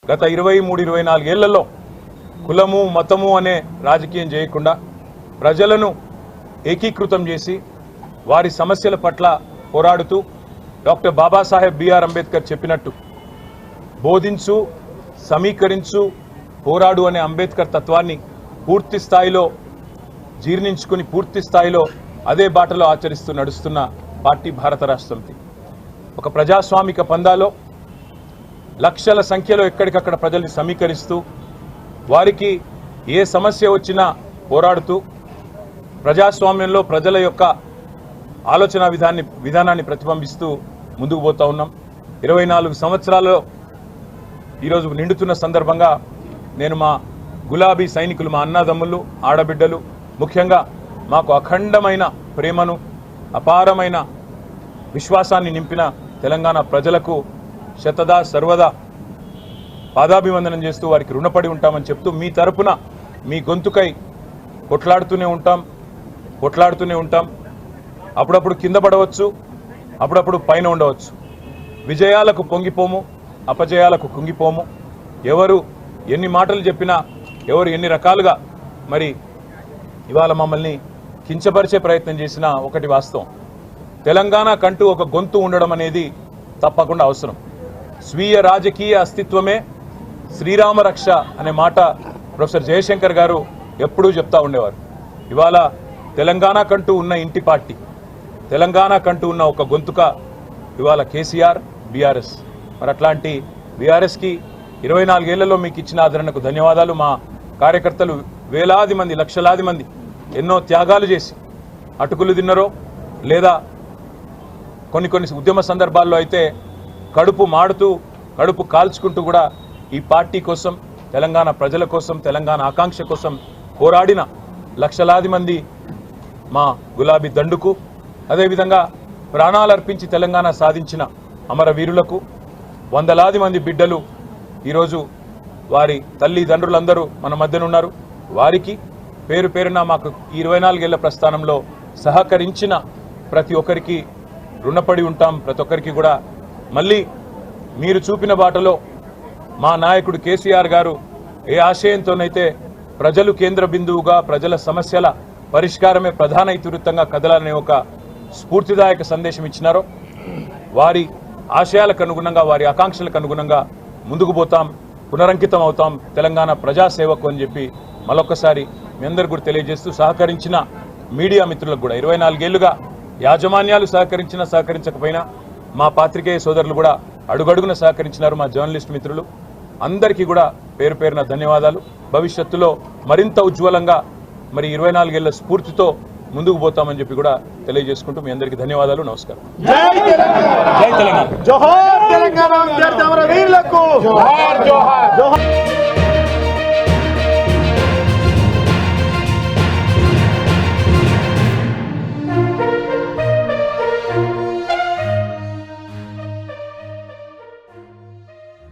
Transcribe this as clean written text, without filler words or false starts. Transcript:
గత 23-24 ఏళ్లలో కులము మతము అనే రాజకీయం చేయకుండా ప్రజలను ఏకీకృతం చేసి వారి సమస్యల పట్ల పోరాడుతూ డాక్టర్ బాబాసాహెబ్ బిఆర్ అంబేద్కర్ చెప్పినట్టు బోధించు, సమీకరించు, పోరాడు అనే అంబేద్కర్ తత్వాన్ని పూర్తి స్థాయిలో జీర్ణించుకుని పూర్తి స్థాయిలో అదే బాటలో ఆచరిస్తూ నడుస్తున్న పార్టీ భారత రాష్ట్ర సమితి. ఒక ప్రజాస్వామిక పందాలో లక్షల సంఖ్యలో ఎక్కడికక్కడ ప్రజల్ని సమీకరిస్తూ వారికి ఏ సమస్య వచ్చినా పోరాడుతూ ప్రజాస్వామ్యంలో ప్రజల యొక్క ఆలోచన విధానాన్ని ప్రతిబింబిస్తూ ముందుకు పోతా ఉన్నాం. 24 సంవత్సరాలలో ఈరోజు నిండుతున్న సందర్భంగా నేను మా గులాబీ సైనికులు, మా అన్నదమ్ములు, ఆడబిడ్డలు, ముఖ్యంగా మాకు అఖండమైన ప్రేమను, అపారమైన విశ్వాసాన్ని నింపిన తెలంగాణ ప్రజలకు శతదా సర్వదా పాదాభివందనం చేస్తూ వారికి రుణపడి ఉంటామని చెప్తూ మీ తరపున మీ గొంతుకై కొట్లాడుతూనే ఉంటాం. అప్పుడప్పుడు కింద పడవచ్చు, అప్పుడప్పుడు పైన ఉండవచ్చు. విజయాలకు పొంగిపోము, అపజయాలకు కుంగిపోము. ఎవరు ఎన్ని మాటలు చెప్పినా, ఎవరు ఎన్ని రకాలుగా మరి ఇవాళ మమ్మల్ని కించపరిచే ప్రయత్నం చేసినా ఒకటి వాస్తవం, తెలంగాణ కంటూ ఒక గొంతు ఉండడం అనేది తప్పకుండా అవసరం. స్వీయ రాజకీయ అస్తిత్వమే శ్రీరామ రక్ష అనే మాట ప్రొఫెసర్ జయశంకర్ గారు ఎప్పుడూ చెప్తా ఉండేవారు. ఇవాళ తెలంగాణ కంటూ ఉన్న ఇంటి పార్టీ, తెలంగాణ కంటూ ఉన్న ఒక గొంతుక ఇవాళ కేసీఆర్, బీఆర్ఎస్. మరి అట్లాంటి బీఆర్ఎస్కి 24 ఏళ్లలో మీకు ఇచ్చిన ఆదరణకు ధన్యవాదాలు. మా కార్యకర్తలు వేలాది మంది, లక్షలాది మంది ఎన్నో త్యాగాలు చేసి అటుకులు తిన్నరో లేదా కొన్ని ఉద్యమ సందర్భాల్లో అయితే కడుపు మాడుతూ, కడుపు కాల్చుకుంటూ కూడా ఈ పార్టీ కోసం, తెలంగాణ ప్రజల కోసం, తెలంగాణ ఆకాంక్ష కోసం పోరాడిన లక్షలాది మంది మా గులాబీ దండుకు, అదేవిధంగా ప్రాణాలు అర్పించి తెలంగాణ సాధించిన అమరవీరులకు, వందలాది మంది బిడ్డలు ఈరోజు వారి తల్లిదండ్రులందరూ మన మధ్యన ఉన్నారు. వారికి పేరు పేరున మాకు 24 ఏళ్ల ప్రస్థానంలో సహకరించిన ప్రతి ఒక్కరికి రుణపడి ఉంటాం. ప్రతి ఒక్కరికి కూడా మళ్ళీ మీరు చూపిన బాటలో మా నాయకుడు కేసీఆర్ గారు ఏ ఆశయంతోనైతే ప్రజలు కేంద్ర బిందువుగా, ప్రజల సమస్యల పరిష్కారమే ప్రధాన ఇతివృత్తంగా కదలాలనే ఒక స్ఫూర్తిదాయక సందేశం ఇచ్చినారో వారి ఆశయాలకు అనుగుణంగా, వారి ఆకాంక్షలకు అనుగుణంగా ముందుకు పోతాం, పునరంకితం అవుతాం తెలంగాణ ప్రజాసేవకు అని చెప్పి మరొకసారి మీ అందరికీ కూడా తెలియజేస్తూ, సహకరించిన మీడియా మిత్రులకు కూడా 24 ఏళ్లుగా యాజమాన్యాలు సహకరించినా సహకరించకపోయినా మా పాత్రికేయ సోదరులు కూడా అడుగడుగున సహకరించినారు. మా జర్నలిస్ట్ మిత్రులు అందరికీ కూడా పేరు పేరున ధన్యవాదాలు. భవిష్యత్తులో మరింత ఉజ్వలంగా మరి 24 ఏళ్ల స్ఫూర్తితో ముందుకు పోతామని చెప్పి కూడా తెలియజేసుకుంటూ మీ అందరికీ ధన్యవాదాలు. నమస్కారం. జై తెలంగాణ. జోహార్ తెలంగాణ.